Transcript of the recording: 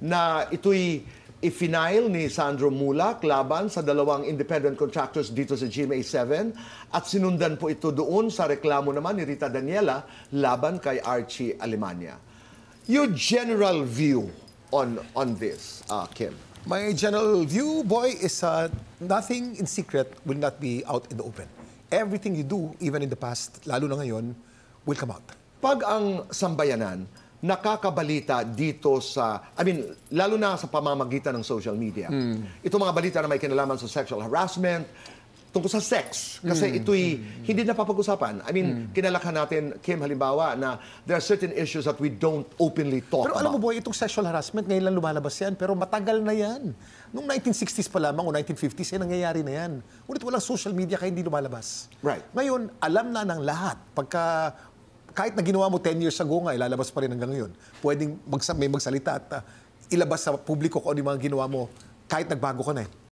na ito'y i-final ni Sandro Mulak laban sa dalawang independent contractors dito sa GMA7 at sinundan po ito doon sa reklamo naman ni Rita Daniela laban kay Archie Alemania. Your general view on this, Kim? My general view, boy, is nothing in secret will not be out in the open. Everything you do, even in the past, lalo na ngayon, will come out. Pag ang sambayanan nakakabalita dito sa, lalo na sa pamamagitan ng social media, itong mga balita na may kinalaman sa sexual harassment, tungkol sa sex, kasi ito'y hindi napapag-usapan. Kinalakhan natin, Kim, halimbawa, na there are certain issues that we don't openly talk Pero about. alam mo, boy, itong sexual harassment, ngayon lang lumalabas yan, pero matagal na yan. Noong 1960s pa lamang o 1950s, nangyayari na yan. Ngunit walang social media kaya hindi lumalabas. Right. Ngayon, alam na ng lahat. Kahit na ginawa mo 10 years ago nga, ilalabas pa rin hanggang ngayon. Pwedeng may magsalita at ilabas sa publiko kung ano yung mga ginawa mo kahit nagbago ka na eh.